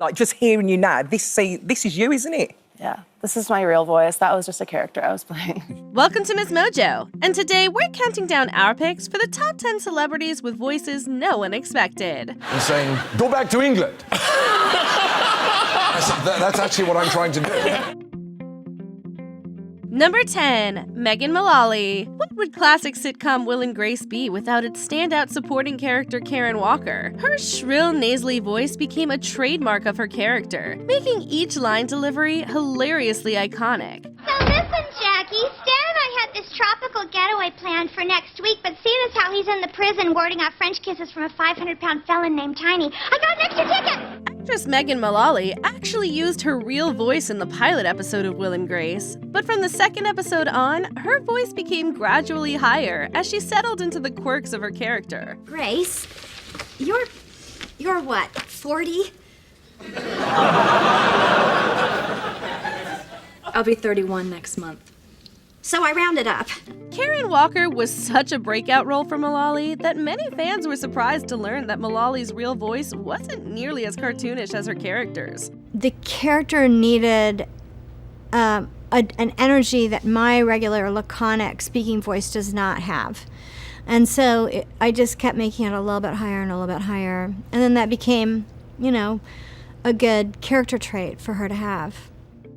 Like, just hearing you now, this is you, isn't it? Yeah, this is my real voice. That was just a character I was playing. Welcome to MsMojo, and today we're counting down our picks for the top 10 celebrities with voices no one expected. And saying, go back to England. That's actually what I'm trying to do. Number 10, Megan Mullally. What would classic sitcom Will and Grace be without its standout supporting character Karen Walker? Her shrill, nasally voice became a trademark of her character, making each line delivery hilariously iconic. So listen, Jackie, Stan and I had this tropical getaway planned for next week, but seeing as how he's in the prison warding off French kisses from a 500-pound felon named Tiny, I got an extra ticket! Actress Megan Mullally actually used her real voice in the pilot episode of Will and Grace, but from the second episode on, her voice became gradually higher as she settled into the quirks of her character. Grace, you're what, 40? I'll be 31 next month. So I rounded up. Karen Walker was such a breakout role for Mullally that many fans were surprised to learn that Mullally's real voice wasn't nearly as cartoonish as her characters. The character needed an energy that my regular laconic speaking voice does not have. And so I just kept making it a little bit higher and a little bit higher. And then that became, a good character trait for her to have.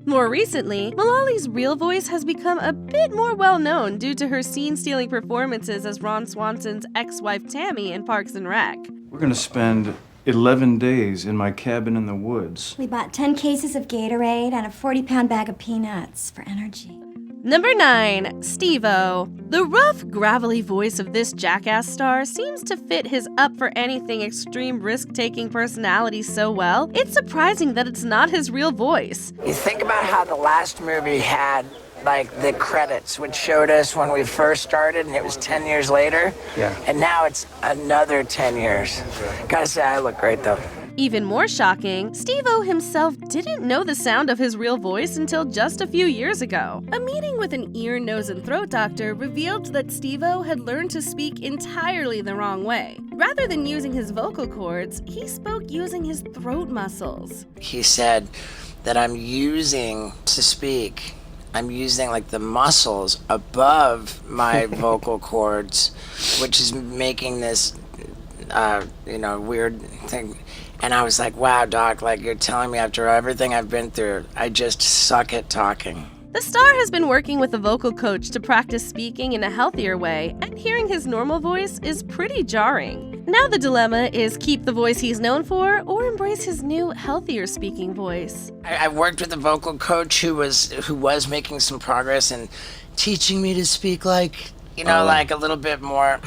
More recently, Mullally's real voice has become a bit more well-known due to her scene-stealing performances as Ron Swanson's ex-wife Tammy in Parks and Rec. We're gonna spend 11 days in my cabin in the woods. We bought 10 cases of Gatorade and a 40-pound bag of peanuts for energy. Number 9, Steo. The rough, gravelly voice of this Jackass star seems to fit his up-for-anything extreme risk-taking personality so well, it's surprising that it's not his real voice. You think about how the last movie had, the credits, which showed us when we first started, and it was 10 years later. Yeah. And now it's another 10 years. Gotta say, I look great, though. Even more shocking, Steo himself didn't know the sound of his real voice until just a few years ago. A meeting with an ear, nose, and throat doctor revealed that Steo had learned to speak entirely the wrong way. Rather than using his vocal cords, he spoke using his throat muscles. He said that I'm using the muscles above my vocal cords, which is making this, weird thing. And I was like, wow, Doc, you're telling me after everything I've been through, I just suck at talking. The star has been working with a vocal coach to practice speaking in a healthier way, and hearing his normal voice is pretty jarring. Now the dilemma is keep the voice he's known for, or embrace his new, healthier speaking voice. I worked with a vocal coach who was making some progress and teaching me to speak a little bit more.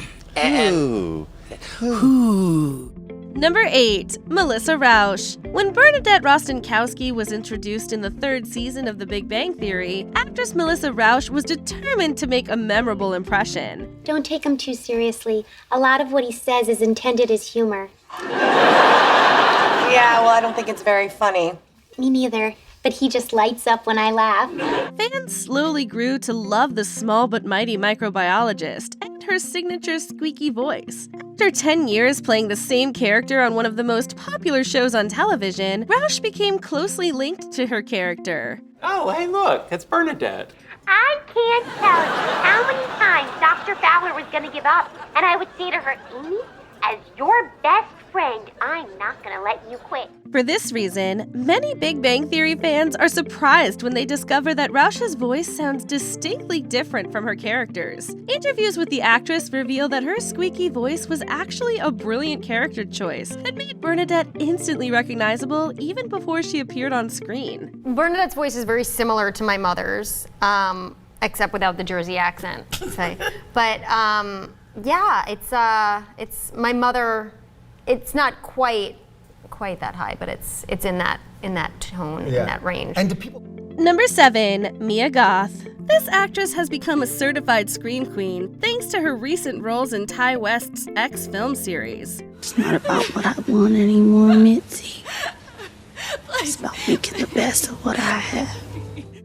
Number 8, Melissa Roush. When Bernadette Rostenkowski was introduced in the 3rd season of The Big Bang Theory, actress Melissa Roush was determined to make a memorable impression. Don't take him too seriously. A lot of what he says is intended as humor. Yeah, well, I don't think it's very funny. Me neither, but he just lights up when I laugh. Fans slowly grew to love the small but mighty microbiologist and her signature squeaky voice. After 10 years playing the same character on one of the most popular shows on television, Roush became closely linked to her character. Oh, hey, look, it's Bernadette. I can't tell you how many times Dr. Fowler was going to give up, and I would say to her, Amy, as your best friend, I'm not going to let you quit. For this reason, many Big Bang Theory fans are surprised when they discover that Roush's voice sounds distinctly different from her characters. Interviews with the actress reveal that her squeaky voice was actually a brilliant character choice that made Bernadette instantly recognizable even before she appeared on screen. Bernadette's voice is very similar to my mother's, except without the Jersey accent. But yeah, it's my mother. It's not quite that high, but it's in that tone, in that range. And do people... Number 7, Mia Goth. This actress has become a certified scream queen thanks to her recent roles in Ty West's X film series. It's not about what I want anymore, Mitzi. It's about making the best of what I have.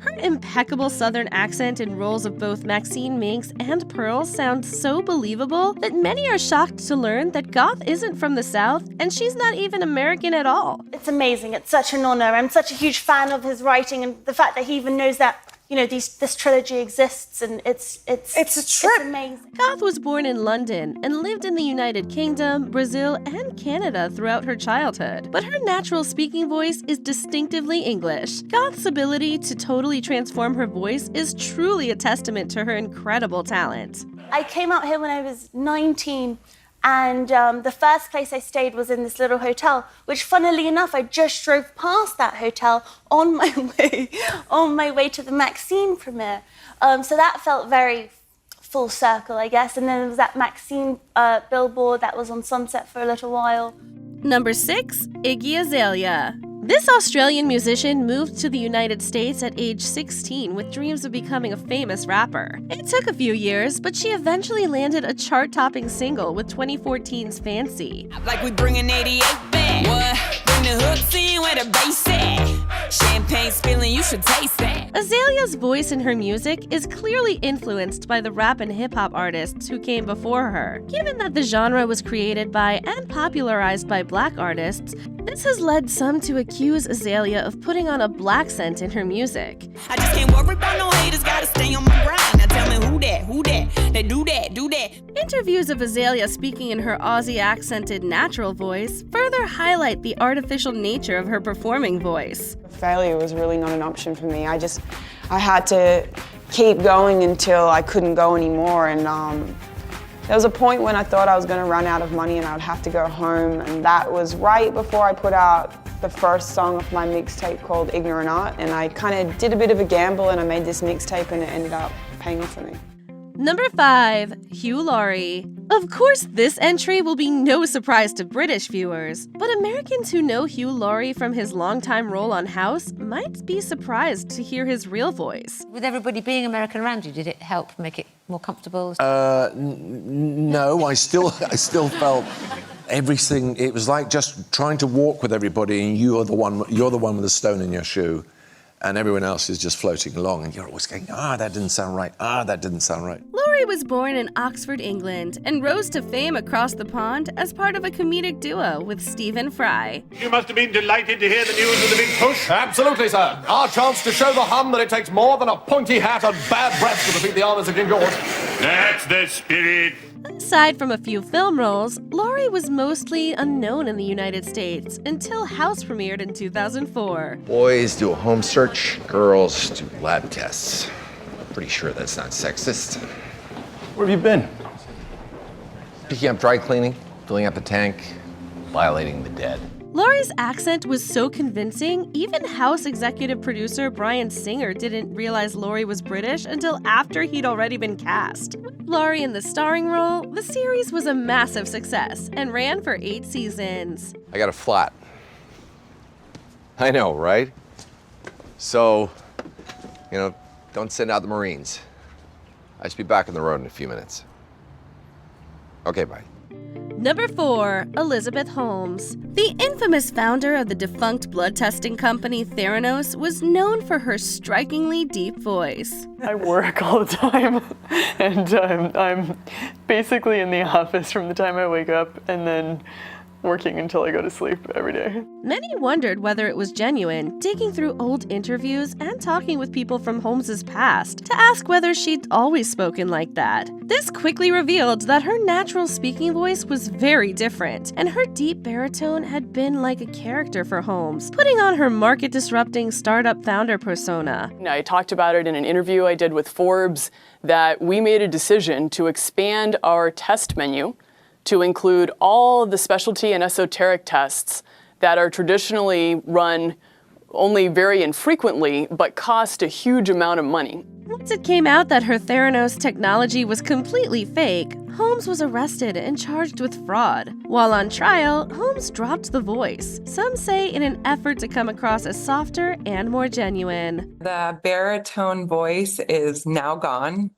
Her impeccable Southern accent in roles of both Maxine Minx and Pearl sounds so believable that many are shocked to learn that Goth isn't from the South and she's not even American at all. It's amazing. It's such an honor. I'm such a huge fan of his writing and the fact that he even knows that, you know, this trilogy exists, and it's a trip. It's amazing. Goth was born in London and lived in the United Kingdom, Brazil, and Canada throughout her childhood. But her natural speaking voice is distinctively English. Goth's ability to totally transform her voice is truly a testament to her incredible talent. I came out here when I was 19. And the first place I stayed was in this little hotel, which, funnily enough, I just drove past that hotel on my way to the Maxine premiere. So that felt very full circle, I guess. And then there was that Maxine billboard that was on Sunset for a little while. Number 6, Iggy Azalea. This Australian musician moved to the United States at age 16 with dreams of becoming a famous rapper. It took a few years, but she eventually landed a chart-topping single with 2014's Fancy. Like we bringing 88 back. What? Bring the hooks in where the bass at. Champagne spilling, you should taste that. Azalea's voice in her music is clearly influenced by the rap and hip-hop artists who came before her. Given that the genre was created by and popularized by Black artists, this has led some to accuse Azalea of putting on a black scent in her music. I just can't worry about no haters, gotta stay on my grind. Now tell me who that, they do that. Interviews of Azalea speaking in her Aussie accented natural voice further highlight the artificial nature of her performing voice. Failure was really not an option for me. I had to keep going until I couldn't go anymore, and there was a point when I thought I was going to run out of money and I would have to go home, and that was right before I put out the first song of my mixtape called Ignorant Art, and I kind of did a bit of a gamble and I made this mixtape and it ended up paying off for me. Number 5, Hugh Laurie. Of course, this entry will be no surprise to British viewers, but Americans who know Hugh Laurie from his longtime role on House might be surprised to hear his real voice. With everybody being American around you, did it help make it more comfortable? No, I still felt everything. It was like just trying to walk with everybody, and you're the one with the stone in your shoe, and everyone else is just floating along, and you're always going, that didn't sound right, that didn't sound right. Laurie was born in Oxford, England, and rose to fame across the pond as part of a comedic duo with Stephen Fry. You must have been delighted to hear the news of the big push. Absolutely, sir. Our chance to show the Hun that it takes more than a pointy hat and bad breath to defeat the armies of King George. That's the spirit. Aside from a few film roles, Laurie was mostly unknown in the United States until House premiered in 2004. Boys do a home search, girls do lab tests. Pretty sure that's not sexist. Where have you been? Picking up dry cleaning, filling up a tank, violating the dead. Laurie's accent was so convincing, even House executive producer Bryan Singer didn't realize Laurie was British until after he'd already been cast. With Laurie in the starring role, the series was a massive success and ran for 8 seasons. I got a flat. I know, right? So, don't send out the Marines. I should be back on the road in a few minutes. Okay, bye. Number 4, Elizabeth Holmes. The infamous founder of the defunct blood testing company Theranos was known for her strikingly deep voice. I work all the time, and I'm basically in the office from the time I wake up and then working until I go to sleep every day. Many wondered whether it was genuine, digging through old interviews and talking with people from Holmes's past to ask whether she'd always spoken like that. This quickly revealed that her natural speaking voice was very different, and her deep baritone had been like a character for Holmes, putting on her market-disrupting startup founder persona. I talked about it in an interview I did with Forbes that we made a decision to expand our test menu to include all the specialty and esoteric tests that are traditionally run only very infrequently, but cost a huge amount of money. Once it came out that her Theranos technology was completely fake, Holmes was arrested and charged with fraud. While on trial, Holmes dropped the voice, some say in an effort to come across as softer and more genuine. The baritone voice is now gone.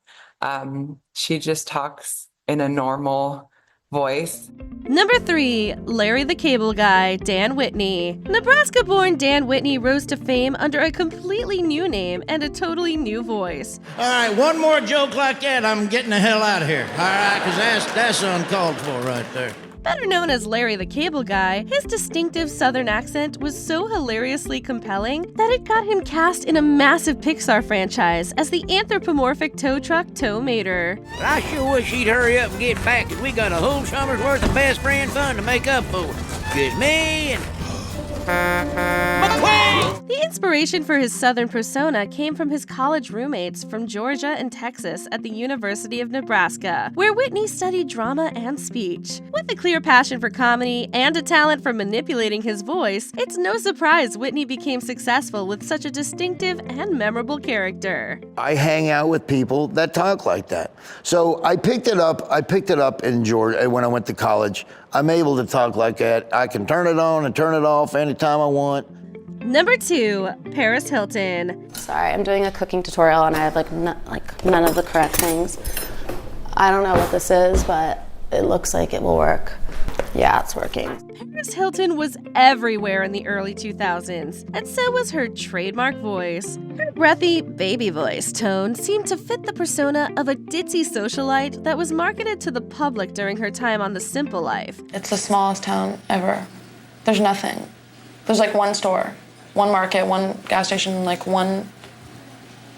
She just talks in a normal voice. Number 3, Larry the Cable Guy, Dan Whitney. Nebraska-born Dan Whitney rose to fame under a completely new name and a totally new voice. All right, one more joke like that, I'm getting the hell out of here. All right, because that's uncalled for right there. Better known as Larry the Cable Guy, his distinctive southern accent was so hilariously compelling that it got him cast in a massive Pixar franchise as the anthropomorphic tow truck Tow Mater. I sure wish he'd hurry up and get back, because we got a whole summer's worth of best friend fun to make up for. Because me and... The inspiration for his southern persona came from his college roommates from Georgia and Texas at the University of Nebraska, where Whitney studied drama and speech. With a clear passion for comedy and a talent for manipulating his voice, it's no surprise Whitney became successful with such a distinctive and memorable character. I hang out with people that talk like that. So I picked it up in Georgia when I went to college. I'm able to talk like that. I can turn it on and turn it off anytime I want. Number 2, Paris Hilton. Sorry, I'm doing a cooking tutorial and I have none of the correct things. I don't know what this is, but it looks like it will work. Yeah, it's working. Paris Hilton was everywhere in the early 2000s, and so was her trademark voice. Her breathy, baby voice tone seemed to fit the persona of a ditzy socialite that was marketed to the public during her time on The Simple Life. It's the smallest town ever. There's nothing. There's like one store, one market, one gas station, like one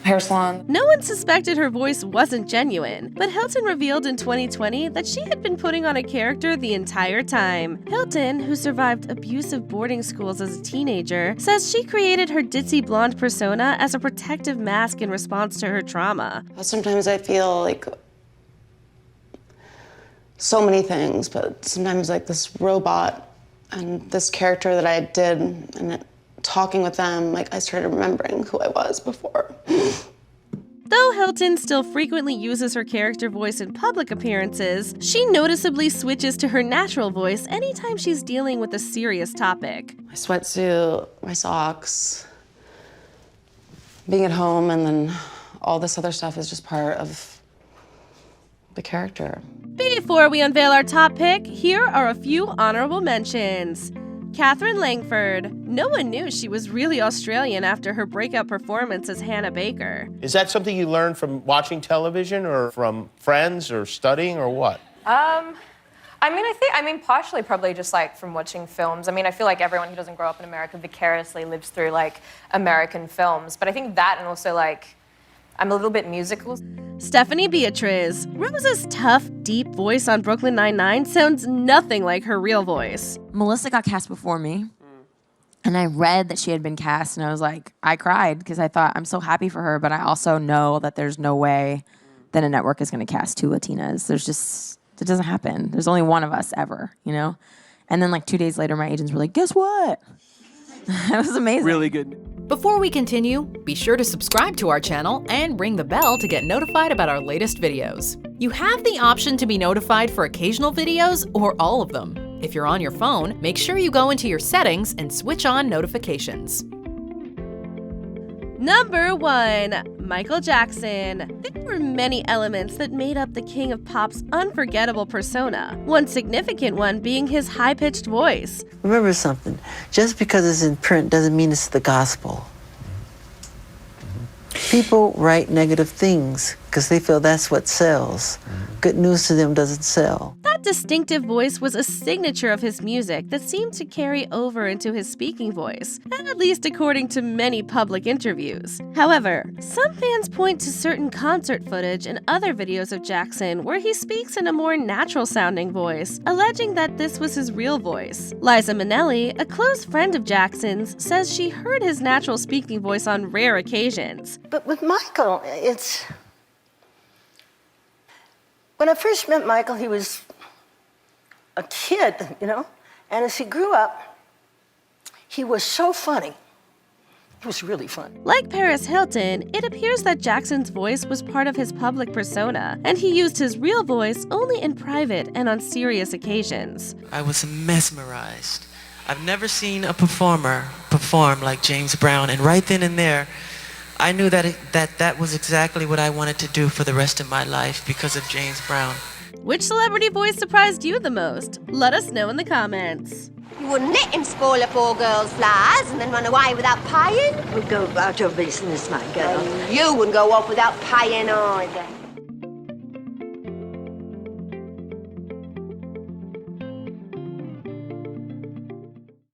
hair salon. No one suspected her voice wasn't genuine, but Hilton revealed in 2020 that she had been putting on a character the entire time. Hilton, who survived abusive boarding schools as a teenager, says she created her ditzy blonde persona as a protective mask in response to her trauma. Sometimes I feel like so many things, but sometimes like this robot and this character that I did and talking with them, like I started remembering who I was before. Though Hilton still frequently uses her character voice in public appearances, she noticeably switches to her natural voice anytime she's dealing with a serious topic. My sweatsuit, my socks, being at home, and then all this other stuff is just part of the character. Before we unveil our top pick, here are a few honorable mentions. Catherine Langford. No one knew she was really Australian after her breakout performance as Hannah Baker. Is that something you learned from watching television or from friends or studying or what? I mean, partially probably just like from watching films. I mean, I feel like everyone who doesn't grow up in America vicariously lives through like American films. But I think that and also like, I'm a little bit musical. Stephanie Beatriz. Rose's tough, deep voice on Brooklyn Nine-Nine sounds nothing like her real voice. Melissa got cast before me, and I read that she had been cast, and I was like, I cried because I thought, I'm so happy for her, but I also know that there's no way that a network is going to cast 2 Latinas. It doesn't happen. There's only one of us ever, you know? And then like 2 days later, my agents were like, guess what? It was amazing. Really good. Before we continue, be sure to subscribe to our channel and ring the bell to get notified about our latest videos. You have the option to be notified for occasional videos or all of them. If you're on your phone, make sure you go into your settings and switch on notifications. Number 1, Michael Jackson. There were many elements that made up the king of pop's unforgettable persona, one significant one being his high-pitched voice. Remember something, just because it's in print doesn't mean it's the gospel. People write negative things because they feel that's what sells. Good news to them doesn't sell. That distinctive voice was a signature of his music that seemed to carry over into his speaking voice, at least according to many public interviews. However, some fans point to certain concert footage and other videos of Jackson where he speaks in a more natural-sounding voice, alleging that this was his real voice. Liza Minnelli, a close friend of Jackson's, says she heard his natural speaking voice on rare occasions. But with Michael, when I first met Michael, he was a kid, you know? And as he grew up, he was so funny. He was really funny. Like Paris Hilton, it appears that Jackson's voice was part of his public persona, and he used his real voice only in private and on serious occasions. I was mesmerized. I've never seen a performer perform like James Brown, and right then and there, I knew that was exactly what I wanted to do for the rest of my life because of James Brown. Which celebrity voice surprised you the most? Let us know in the comments. You wouldn't let him spoil up all girls' flowers and then run away without paying? We'll go about your business, my girl. You wouldn't go off without paying either.